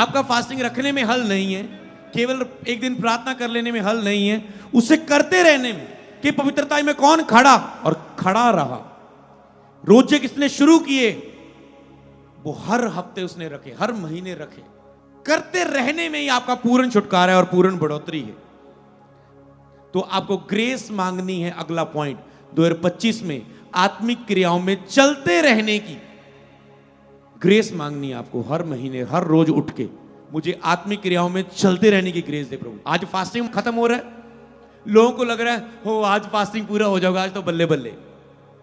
आपका फास्टिंग रखने में हल नहीं है, केवल एक दिन प्रार्थना कर लेने में हल नहीं है, उसे करते रहने में कि पवित्रता में कौन खड़ा और खड़ा रहा। रोजे किसने शुरू किए, वो हर हफ्ते उसने रखे, हर महीने रखे। करते रहने में ही आपका पूर्ण छुटकारा है और पूर्ण बढ़ोतरी है। तो आपको ग्रेस मांगनी है। अगला पॉइंट 2025 में आत्मिक क्रियाओं में चलते रहने की ग्रेस मांगनी है आपको। हर महीने हर रोज उठ के मुझे आत्मिक क्रियाओं में चलते रहने की ग्रेस दे प्रभु। आज फास्टिंग खत्म हो रहा है, लोगों को लग रहा है हो आज फास्टिंग पूरा हो जाएगा, आज तो बल्ले बल्ले।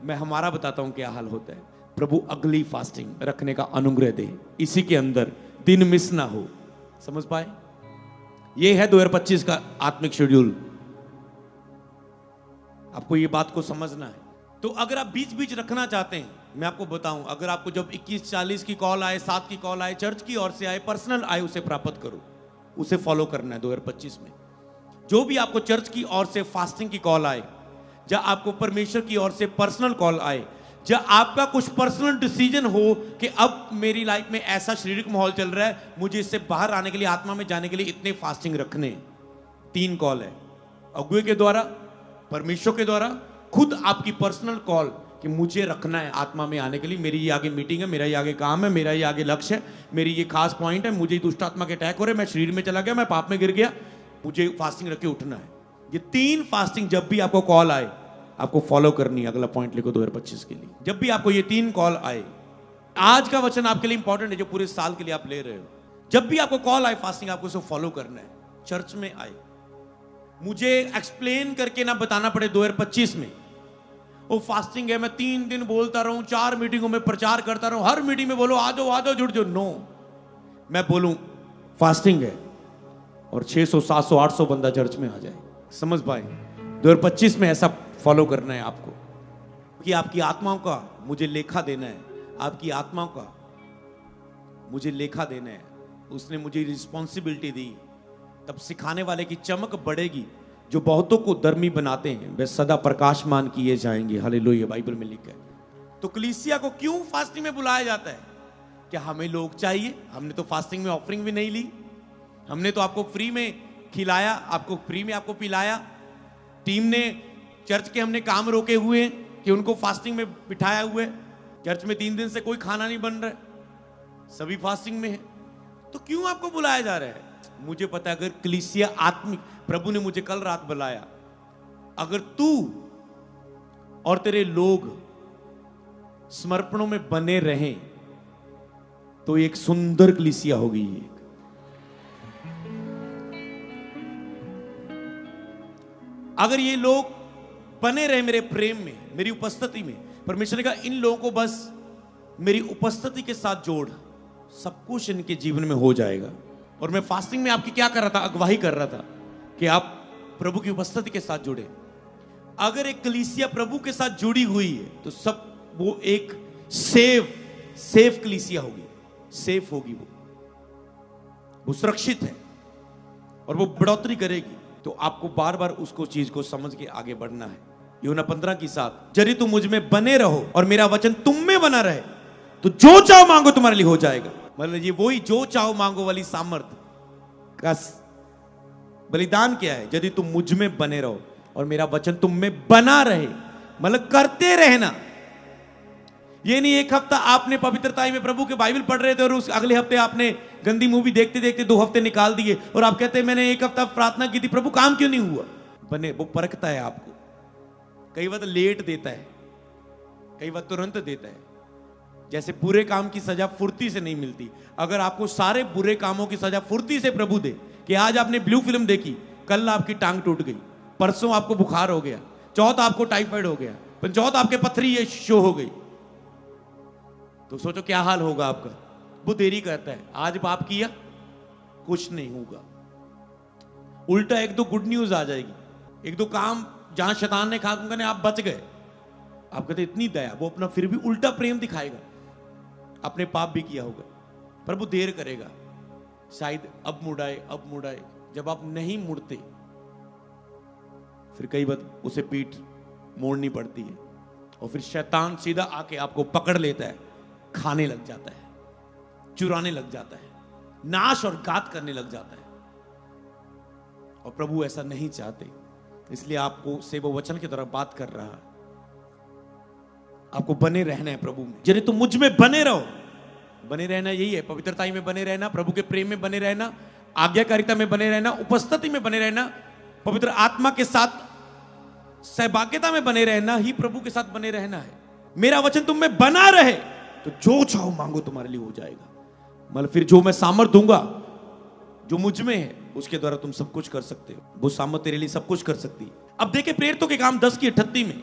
मैं हमारा बताता हूं क्या हाल होता है। प्रभु अगली फास्टिंग रखने का अनुग्रह दे, इसी के अंदर दिन मिस ना हो। समझ पाए? ये है 2025 का आत्मिक शेड्यूल। आपको ये बात को समझना है। तो अगर आप बीच बीच रखना चाहते हैं, मैं आपको बताऊं, अगर आपको जब 21-40 की कॉल आए, 7 की कॉल आए, चर्च की ओर से आए, पर्सनल आए, उसे प्राप्त करो, उसे फॉलो करना है 2025 में। जो भी आपको चर्च की ओर से फास्टिंग की कॉल आए, या आपको परमेश्वर की ओर से पर्सनल कॉल आए, या आपका कुछ पर्सनल डिसीजन हो कि अब मेरी लाइफ में ऐसा शारीरिक माहौल चल रहा है, मुझे इससे बाहर आने के लिए, आत्मा में जाने के लिए इतने फास्टिंग रखने। 3 कॉल है, अगुए के द्वारा, परमेश्वर के द्वारा, खुद आपकी पर्सनल कॉल कि मुझे रखना है आत्मा में आने के लिए। मेरी ये आगे मीटिंग है, मेरा ये आगे काम है, मेरा ये आगे लक्ष्य है, मेरी ये खास पॉइंट है, मुझे दुष्ट आत्मा के अटैक हो रहे, मैं शरीर में चला गया, मैं पाप में गिर गया, मुझे फास्टिंग रख के उठना है। ये 3 फास्टिंग जब भी आपको कॉल आए, आपको फॉलो करनी है। अगला पॉइंट लिखो 2025 के लिए। जब भी आपको ये 3 कॉल आए, आज का वचन आपके लिए इंपॉर्टेंट है जो पूरे साल के लिए आप ले रहे हो। जब भी आपको कॉल आए फास्टिंग, आपको इसे फॉलो करना है। चर्च में आए, मुझे एक्सप्लेन करके ना बताना पड़े 2025 में वो फास्टिंग है, मैं 3 दिन बोलता रहूं, 4 मीटिंगों में प्रचार करता रहूं, हर मीटिंग में बोलो आ जाओ जुड़ जाओ। नो, मैं बोलूं फास्टिंग है और 600 700 800 बंदा चर्च में आ जाए। समझ पाए? 2025 में ऐसा फॉलो करना है आपको कि आपकी आत्माओं का मुझे लेखा देना है, आपकी आत्माओं का मुझे लेखा देना है। उसने मुझे रिस्पॉन्सिबिलिटी दी, तब सिखाने वाले की चमक बढ़ेगी। जो बहुतों को धर्मी बनाते हैं वे सदा प्रकाशमान किए जाएंगे। हालेलुया, बाइबल में लिखा है। तो कलीसिया को क्यों फास्टिंग में बुलाया जाता है? क्या हमें लोग चाहिए? हमने तो फास्टिंग में ऑफरिंग भी नहीं ली, हमने तो आपको फ्री में खिलाया, आपको फ्री में आपको पिलाया। टीम ने, चर्च के हमने काम रोके हुए हैं कि उनको फास्टिंग में बिठाया हुए। चर्च में 3 दिन से कोई खाना नहीं बन रहा है, सभी फास्टिंग में है। तो क्यों आपको बुलाया जा रहा है? मुझे पता है, अगर कलीसिया आत्मिक, प्रभु ने मुझे कल रात बुलाया, अगर तू और तेरे लोग समर्पणों में बने रहें तो एक सुंदर कलीसिया होगी। अगर ये लोग बने रहे मेरे प्रेम में, मेरी उपस्थिति में, परमेश्वर ने कहा इन लोगों को बस मेरी उपस्थिति के साथ जोड़, सब कुछ इनके जीवन में हो जाएगा। और मैं फास्टिंग में आपकी क्या कर रहा था? अगवाही कर रहा था कि आप प्रभु की उपस्थिति के साथ जुड़े। अगर एक कलीसिया प्रभु के साथ जुड़ी हुई है तो सब वो एक सेफ कलीसिया होगी, सेफ होगी, वो सुरक्षित है और वो बढ़ोतरी करेगी। तो आपको बार बार उसको चीज को समझ के आगे बढ़ना है। यूहन्ना 15 की 7, यदि तुम मुझ में बने रहो और मेरा वचन तुम में बना रहे तो जो चाहो मांगो तुम्हारे लिए हो जाएगा। मतलब ये वही जो चाहो मांगो वाली सामर्थ्य का बलिदान क्या है? यदि तुम मुझ में बने रहो और मेरा वचन तुम में बना रहे, मतलब करते रहना। ये नहीं एक हफ्ता आपने पवित्रता में प्रभु के बाइबल पढ़ रहे थे और उस अगले हफ्ते आपने गंदी मूवी देखते देखते 2 हफ्ते निकाल दिए और आप कहते हैं मैंने 1 हफ्ता प्रार्थना की थी, प्रभु काम क्यों नहीं हुआ? बने, वो परखता है आपको। कई बार लेट देता है, कई बार तुरंत देता है। जैसे बुरे काम की सजा फुर्ती से नहीं मिलती। अगर आपको सारे बुरे कामों की सजा फुर्ती से प्रभु दे कि आज आपने ब्लू फिल्म देखी, कल आपकी टांग टूट गई, परसों आपको बुखार हो गया, चौथ आपको टाइफाइड हो गया, पंचौथ आपके पथरी ये शो हो गई, तो सोचो क्या हाल होगा आपका। वो देरी करता है। आज पाप किया, कुछ नहीं होगा, उल्टा 1-2 गुड न्यूज आ जाएगी। 1-2 काम जहां शैतान ने कहा उनका आप बच गए, आप कहते इतनी दया, वो अपना फिर भी उल्टा प्रेम दिखाएगा। अपने पाप भी किया होगा, प्रभु देर करेगा, शायद अब मुड़ाए। जब आप नहीं मुड़ते फिर कई बार उसे पीठ मोड़नी पड़ती है और फिर शैतान सीधा आके आपको पकड़ लेता है, खाने लग जाता है, चुराने लग जाता है, नाश और घात करने लग जाता है। और प्रभु ऐसा नहीं चाहते, इसलिए आपको से वो वचन की तरह बात कर रहा है। आपको बने रहना है प्रभु में। यदि तुम मुझ में बने रहो, बने रहना यही है, पवित्रताई में बने रहना, प्रभु के प्रेम में बने रहना, आज्ञाकारिता में बने रहना, उपस्थिति में बने रहना, पवित्र आत्मा के साथ सहभाग्यता में बने रहना ही प्रभु के साथ बने रहना है। मेरा वचन तुम में बना रहे तो जो चाहो मांगो तुम्हारे लिए हो जाएगा। मतलब फिर जो मैं सामर्थ दूंगा जो मुझ में है, उसके द्वारा तुम सब कुछ कर सकते हो। वो सामर्थ तेरे लिए सब कुछ कर सकती है। अब देखें प्रेरितों के काम 10:38 में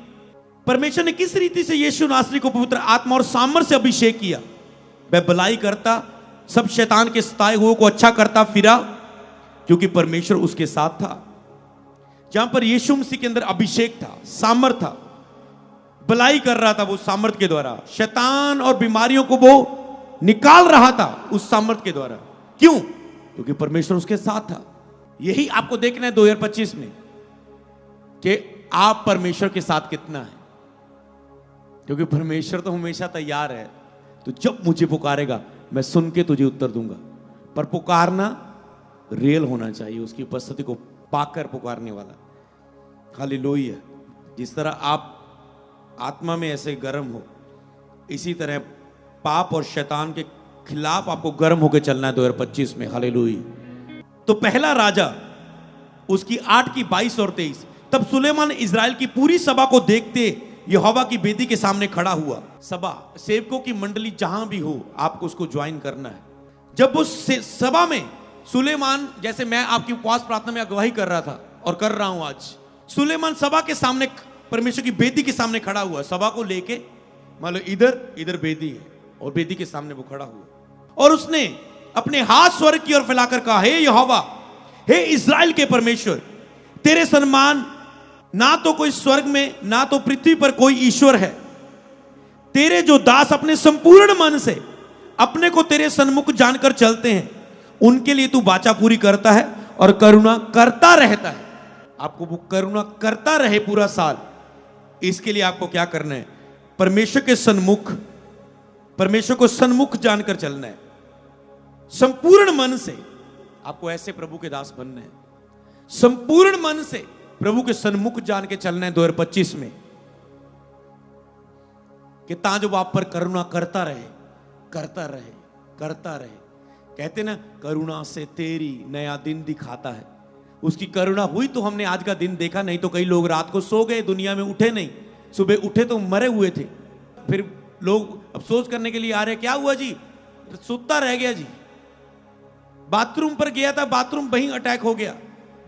परमेश्वर ने किस रीति से यीशु नासरी को पवित्र आत्मा और सामर्थ से अभिषेक किया। वह भलाई करता, सब शैतान के सताए हुए को अच्छा करता फिरा, क्योंकि परमेश्वर उसके साथ था। जहां पर यीशु मसीह के अंदर अभिषेक था, सामर्थ था, भलाई कर रहा था वो सामर्थ के द्वारा, शैतान और बीमारियों को वो निकाल रहा था उस सामर्थ के द्वारा। क्यों? क्योंकि परमेश्वर उसके साथ था। यही आपको देखना है 2025 में कि आप परमेश्वर के साथ कितना है, क्योंकि परमेश्वर तो हमेशा तैयार है। तो जब मुझे पुकारेगा मैं सुन के तुझे उत्तर दूंगा, पर पुकारना रियल होना चाहिए, उसकी उपस्थिति को पाकर पुकारने वाला। हालेलुया। जिस तरह आप आत्मा में ऐसे गर्म हो, इसी तरह पाप और शैतान के खिलाफ आपको गर्म होकर चलना है 2025 में। हालेलुया। तो पहला राजा उसकी 8:22 और 23। तब सुलेमान इजराइल की पूरी सभा को देखते यहोवा की वेदी के सामने खड़ा हुआ। सभा, सेवकों की मंडली जहां भी हो, आपको उसको ज्वाइन करना है। जब उस सभा में सुलेमान, जैसे मैं आपकी उपवास प्रार्थना में अगुवाई कर रहा था और कर रहा हूं आज, सुलेमान सभा के सामने, परमेश्वर की वेदी के सामने खड़ा हुआ, सभा को लेके, मान लो इधर वेदी है और वेदी के सामने वो खड़ा हुआ, और उसने अपने हाथ स्वर्ग की ओर फैलाकर कहा, हे यहोवा, हे इस्राएल के परमेश्वर, तेरे सन्मान ना तो कोई स्वर्ग में ना तो पृथ्वी पर कोई ईश्वर है। तेरे जो दास अपने संपूर्ण मन से अपने को तेरे सन्मुख जानकर चलते हैं, उनके लिए तू वाचा पूरी करता है और करुणा करता रहता है। आपको वो करुणा करता रहे पूरा साल, इसके लिए आपको क्या करना है? परमेश्वर के सन्मुख, परमेश्वर को सन्मुख जानकर चलना है। संपूर्ण मन से आपको ऐसे प्रभु के दास बनना है। संपूर्ण मन से प्रभु के सन्मुख जान के चलना है 2025 में, कि ताजो आप पर करुणा करता रहे, करता रहे, करता रहे। कहते ना, करुणा से तेरी नया दिन दिखाता है। उसकी करुणा हुई तो हमने आज का दिन देखा, नहीं तो कई लोग रात को सो गए, दुनिया में उठे नहीं, सुबह उठे तो मरे हुए थे। फिर लोग अफसोस करने के लिए आ रहे, क्या हुआ जी? सुता रह गया जी, बाथरूम पर गया था, बाथरूम वहीं अटैक हो गया,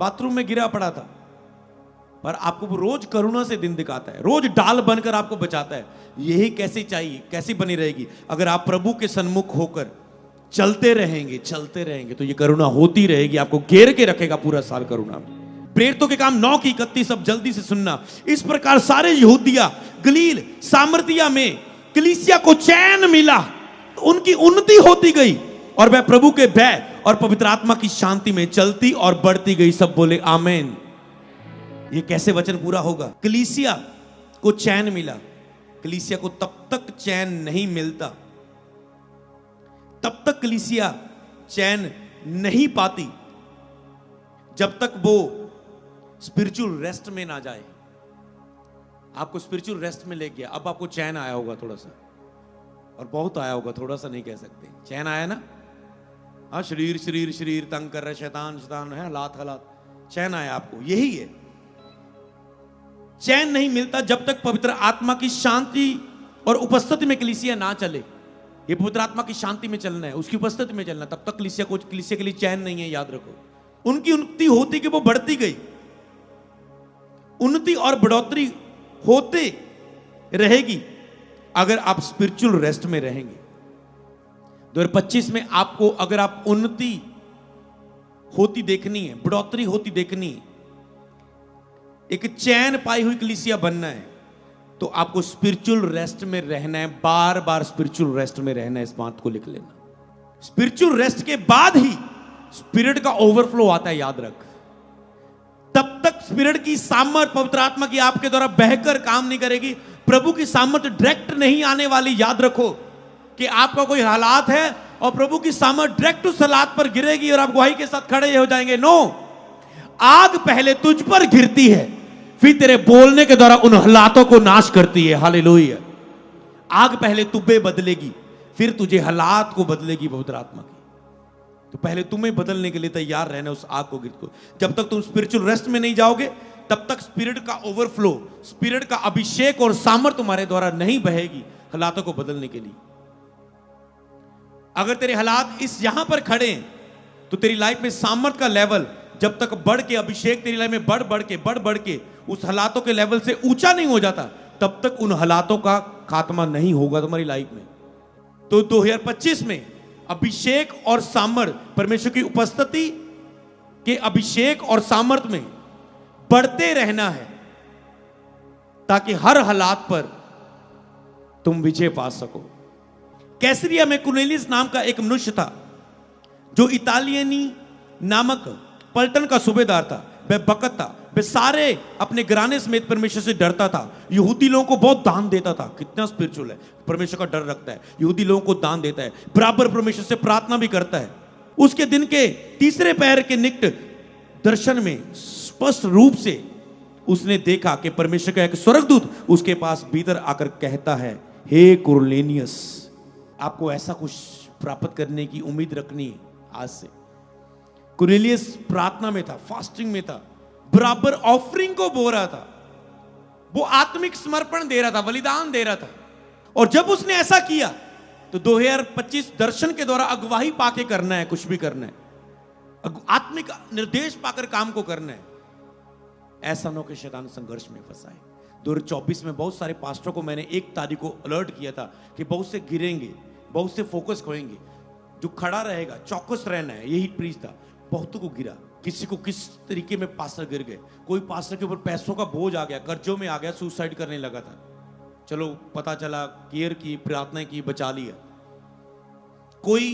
बाथरूम में गिरा पड़ा था। पर आपको वो रोज करुणा से दिन दिखाता है, रोज डाल बनकर आपको बचाता है। यही कैसी चाहिए, कैसी बनी रहेगी? अगर आप प्रभु के सन्मुख होकर चलते रहेंगे, चलते रहेंगे, तो ये करुणा होती रहेगी, आपको घेर के रखेगा पूरा साल करुणा में। प्रेरितों के काम 9:31, अब जल्दी से सुनना। इस प्रकार सारे यहूदिया, गलील, सामर्थिया में कलीसिया को चैन मिला, उनकी उन्नति होती गई और वह प्रभु के भय और पवित्र आत्मा की शांति में चलती और बढ़ती गई। सब बोले आमीन। ये कैसे वचन पूरा होगा? कलीसिया को चैन मिला। कलीसिया को तब तक चैन नहीं मिलता, तब तक कलीसिया चैन नहीं पाती जब तक वो स्पिरिचुअल रेस्ट में ना जाए। आपको स्पिरिचुअल रेस्ट में ले गया, अब आपको चैन आया होगा थोड़ा सा, और बहुत आया होगा, थोड़ा सा नहीं कह सकते। चैन आया ना? हाँ, शरीर शरीर शरीर तंग कर रहा है, शैतान शैतान है, हालात, चैन आया आपको। यही है, चैन नहीं मिलता जब तक पवित्र आत्मा की शांति और उपस्थिति में कलीसिया ना चले। ये पवित्र आत्मा की शांति में चलना है, उसकी उपस्थिति में चलना, तब तक कलीसिया के लिए चैन नहीं है, याद रखो। उनकी उन्नति होती कि वो बढ़ती गई, उन्नति और बढ़ोतरी होते रहेगी अगर आप स्पिरिचुअल रेस्ट में रहेंगे। 2025 में आपको अगर आप उन्नति होती देखनी है, बढ़ोतरी होती देखनी है, एक चैन पाई हुई कलीसिया बनना है, तो आपको स्पिरिचुअल रेस्ट में रहना है, बार बार स्पिरिचुअल रेस्ट में रहना है। इस बात को लिख लेना। स्पिरिचुअल रेस्ट के बाद ही स्पिरिट का ओवरफ्लो आता है, याद रख। तब तक स्पिरिट की सामर्थ, पवित्र आत्मा की आपके द्वारा बहकर काम नहीं करेगी। प्रभु की सामर्थ डायरेक्ट नहीं आने वाली। याद रखो कि आपका कोई हालात है, और प्रभु की सामर्थ डायरेक्ट उस हालात पर गिरेगी और आप गवाही के साथ खड़े हो जाएंगे। नो, आग पहले तुझ पर गिरती है, फिर तेरे बोलने के द्वारा उन हालातों को नाश करती है। हालेलुया। आग पहले तुम्हें बदलेगी, फिर तुझे हालात को बदलेगी पवित्र आत्मा की। तो पहले तुम्हें बदलने के लिए तैयार रहना उस आग को। जब तक तुम स्पिरिचुअल रेस्ट में नहीं जाओगे, तब तक स्पिरिट का ओवरफ्लो, स्पिरिट का अभिषेक और सामर्थ तुम्हारे द्वारा नहीं बहेगी हालातों को बदलने के लिए। अगर तेरे हालात इस यहां पर खड़े हैं, तो तेरी लाइफ में सामर्थ का लेवल जब तक बढ़ के, अभिषेक तेरी लाइफ में बढ़ के उस हालातों के लेवल से ऊंचा नहीं हो जाता, तब तक उन हालातों का खात्मा नहीं होगा तुम्हारी लाइफ में। तो 2025 में अभिषेक और सामर्थ, परमेश्वर की उपस्थिति के अभिषेक और सामर्थ में बढ़ते रहना है, ताकि हर हालात पर तुम विजय पा सको। कैसरिया में कुरनेलियस नाम का एक मनुष्य था, जो इतालियनी नामक पलटन का सूबेदार था। वह बकत था, वह सारे अपने घराने समेत परमेश्वर से डरता था। यहूदी लोगों को बहुत दान देता था। कितना स्पिरिचुअल है, परमेश्वर का डर रखता है, यहूदी लोगों को दान देता है, बराबर परमेश्वर से प्रार्थना भी करता है। उसके दिन के तीसरे पहर के निकट दर्शन में स्पष्ट रूप से उसने देखा कि परमेश्वर का एक स्वर्गदूत उसके पास भीतर आकर कहता है, हे कुरनेलियस, आपको ऐसा कुछ प्राप्त करने की उम्मीद रखनी है आज से। कुरनेलियस प्रार्थना में था, फास्टिंग में था, बराबर ऑफरिंग को बो रहा था, वो आत्मिक समर्पण दे रहा था, बलिदान दे रहा था। और जब उसने ऐसा किया तो 2025 दर्शन के द्वारा अगुवाही पाके करना है, कुछ भी करना है, आत्मिक निर्देश पाकर काम को करना है। ऐसा न कि शैतान संघर्ष में फंसा है। 2024 में बहुत सारे पास्टरों को मैंने 1 तारीख को अलर्ट किया था कि बहुत से गिरेंगे, बहुत से फोकस खोएंगे। जो खड़ा रहेगा, चौकस रहना है, यही प्रीच था। बहुतों को गिरा, किसी को किस तरीके में पास्टर गिर गए। कोई पास्टर के ऊपर पैसों का बोझ आ गया, कर्जों में आ गया, सुसाइड करने लगा था। चलो पता चला, केयर की, प्रार्थना की, बचा लिया। कोई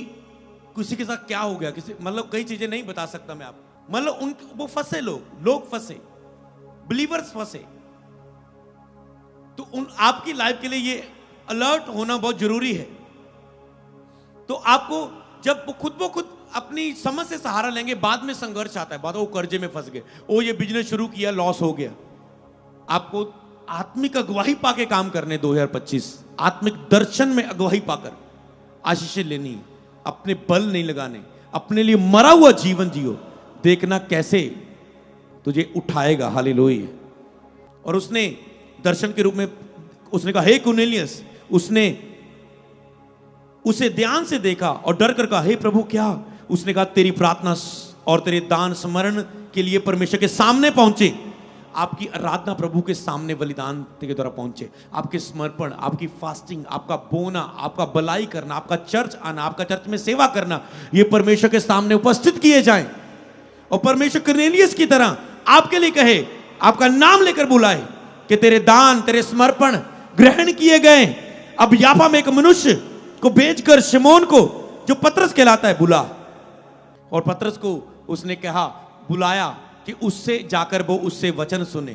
किसी के साथ क्या हो गया, किसी मतलब कई चीजें नहीं बता सकता मैं आपको। मतलब उन वो फंसे, लोग फंसे, बिलीवर्स फंसे। तो उन आपकी लाइफ के लिए ये अलर्ट होना बहुत जरूरी है। तो आपको जब वो खुद अपनी समझ से सहारा लेंगे, बाद में संघर्ष आता है, बाद वो कर्जे में फंस गए, ओ ये बिजनेस शुरू किया, लॉस हो गया। आपको आत्मिक अगुवाही पाके काम करने 2025, आत्मिक दर्शन में अगुवाही पाकर आशीषें लेनी है। अपने बल नहीं लगाने, अपने लिए मरा हुआ जीवन जियो, देखना कैसे तुझे उठाएगा। हालेलुया। और उसने दर्शन के रूप में उसने कहा, हे कुरनेलियस। उसने उसे ध्यान से देखा और डर कर कहा, हे प्रभु क्या? उसने कहा, तेरी प्रार्थना और तेरे दान स्मरण के लिए परमेश्वर के सामने पहुंचे। आपकी आराधना प्रभु के सामने बलिदान के द्वारा पहुंचे। आपके समर्पण, आपकी फास्टिंग, आपका बोना, आपका भलाई करना, आपका चर्च आना, आपका चर्च में सेवा करना, ये परमेश्वर के सामने उपस्थित किए जाएं। और परमेश्वर कुरनेलियस की तरह आपके लिए कहे, आपका नाम लेकर बुलाए कि तेरे दान, तेरे समर्पण ग्रहण किए गए। अब याफा में एक मनुष्य को भेजकर शिमोन को, जो पतरस कहलाता है, बुला। और पतरस को उसने कहा, बुलाया कि उससे जाकर वो उससे वचन सुने।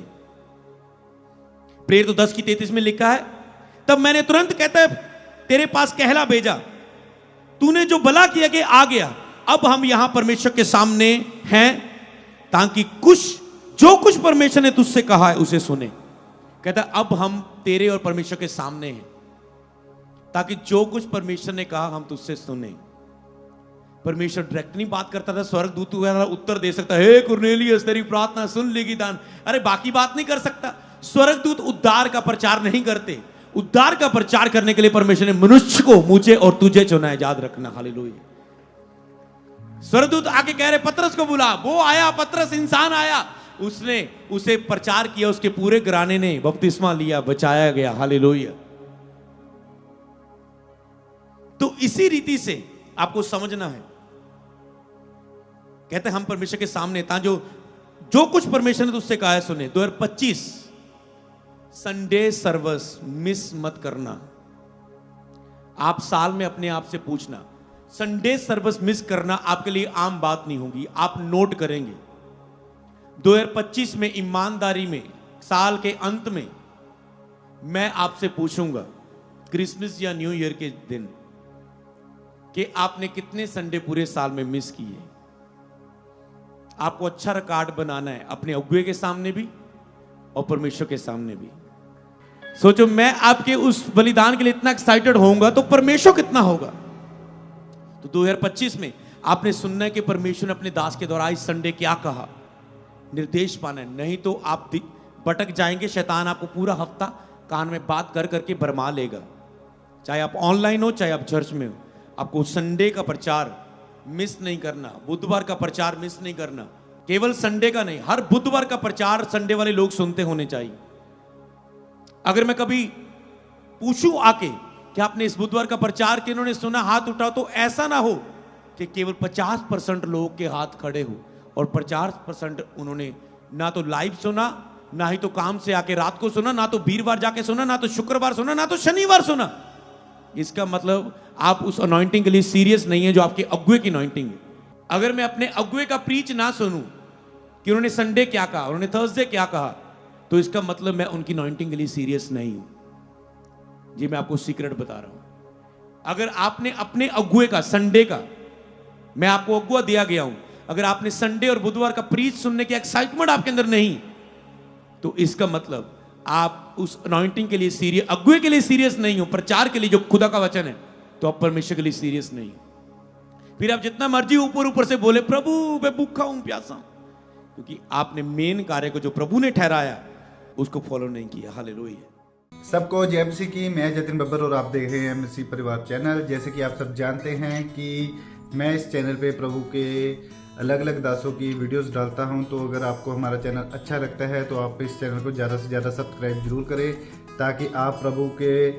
प्रेरित 10:33 में लिखा है, तब मैंने तुरंत कहता तेरे पास कहला भेजा, तूने जो भला किया कि आ गया। अब हम यहां परमेश्वर के सामने हैं, ताकि जो कुछ परमेश्वर ने तुझसे कहा है उसे सुने। कहता अब हम तेरे और परमेश्वर के सामने हैं, ताकि जो कुछ परमेश्वर ने कहा हम तुझसे सुने। परमेश्वर डायरेक्ट नहीं बात करता था, स्वर्गदूत उत्तर दे सकता, हे कुरनेलियस तेरी प्रार्थना सुन लेगी दान। अरे बाकी बात नहीं कर सकता। स्वर्गदूत उद्धार का प्रचार नहीं करते। उद्धार का प्रचार करने के लिए परमेश्वर ने मनुष्य को, मुझे और तुझे चुना है। याद रखना। हालेलुया। स्वर्गदूत आके कह रहे पतरस को बुला, वो आया, पतरस इंसान आया, उसने उसे प्रचार किया, उसके पूरे घराने ने बपतिस्मा लिया, बचाया गया। हालेलुया। तो इसी रीति से आपको समझना है। कहते हम परमेश्वर के सामने था, जो कुछ परमेश्वर ने तुझसे कहा है सुने। 2025 संडे सर्विस मिस मत करना। आप साल में अपने आप से पूछना, संडे सर्विस मिस करना आपके लिए आम बात नहीं होगी, आप नोट करेंगे। 2025 में ईमानदारी में, साल के अंत में मैं आपसे पूछूंगा, क्रिसमस या न्यू ईयर के दिन कि आपने कितने संडे पूरे साल में मिस किए। आपको अच्छा रिकॉर्ड बनाना है, अपने अगुए के सामने भी और परमेश्वर के सामने भी। सोचो, मैं आपके उस बलिदान के लिए इतना एक्साइटेड होऊंगा तो परमेश्वर कितना होगा। तो 2025 में आपने सुनना है कि परमेश्वर ने अपने दास के द्वारा इस संडे क्या कहा, निर्देश पाना है। नहीं तो आप भटक जाएंगे। शैतान आपको पूरा हफ्ता कान में बात कर करके भरमा लेगा, चाहे आप ऑनलाइन हो चाहे आप चर्च में हो। आपको संडे का प्रचार मिस नहीं करना, बुधवार का प्रचार मिस नहीं करना। केवल संडे का नहीं, हर बुधवार का प्रचार संडे वाले लोग सुनते होने चाहिए। अगर मैं कभी पूछूं आके कि आपने इस बुधवार का प्रचार किन्होंने सुना, हाथ उठाओ, तो ऐसा ना हो कि केवल 50% लोग के हाथ खड़े हो और 50% उन्होंने ना तो लाइव सुना, ना ही तो काम से आके रात को सुना, ना तो वीरवार जाके सुना, ना तो शुक्रवार सुना, ना तो शनिवार सुना। इसका मतलब आप उस अनॉइंटिंग के लिए सीरियस नहीं है जो आपके अगुए की अनॉइंटिंग है। अगर मैं अपने अगुए का प्रीच ना सुनूं कि उन्होंने संडे क्या कहा, उन्होंने थर्सडे क्या कहा, तो इसका मतलब मैं उनकी अनॉइंटिंग के लिए सीरियस नहीं हूं। जी मैं आपको सीक्रेट बता रहा हूं। अगर आपने अपने अगुए का संडे का, मैं आपको अगुआ दिया गया हूं, अगर आपने संडे और बुधवार का प्रीच सुनने की एक्साइटमेंट आपके अंदर नहीं, तो इसका मतलब आप उस अनॉइंटिंग के लिए सीरियस, अगुए के लिए सीरियस नहीं हो, प्रचार के लिए जो खुदा का वचन है, तो आप परमेश्वर के लिए सीरियस नहीं हो। फिर आप जितना मर्जी ऊपर ऊपर से बोले, प्रभु मैं भूखा हूं, प्यासा हूं, क्योंकि आपने मेन कार्य को जो प्रभु ने ठहराया उसको फॉलो नहीं किया। हालेलुया। सबको जय मसीह की। मैं जतिन बब्बर और आप देख रहे हैं मसीह परिवार चैनल। जैसे कि आप सब जानते हैं कि मैं इस चैनल पे प्रभु के अलग अलग दासों की वीडियोस डालता हूं, तो अगर आपको हमारा चैनल अच्छा लगता है तो आप इस चैनल को ज़्यादा से ज़्यादा सब्सक्राइब जरूर करें, ताकि आप प्रभु के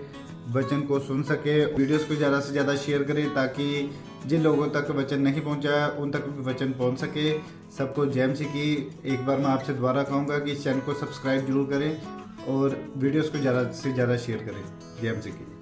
वचन को सुन सके। वीडियोस को ज़्यादा से ज़्यादा शेयर करें ताकि जिन लोगों तक वचन नहीं पहुंचा उन तक भी वचन पहुंच सके। सबको जय मसीह की। एक बार मैं आपसे दोबारा कहूँगा कि इस चैनल को सब्सक्राइब जरूर करें और वीडियोस को ज़्यादा से ज़्यादा शेयर करें। जय मसीह की।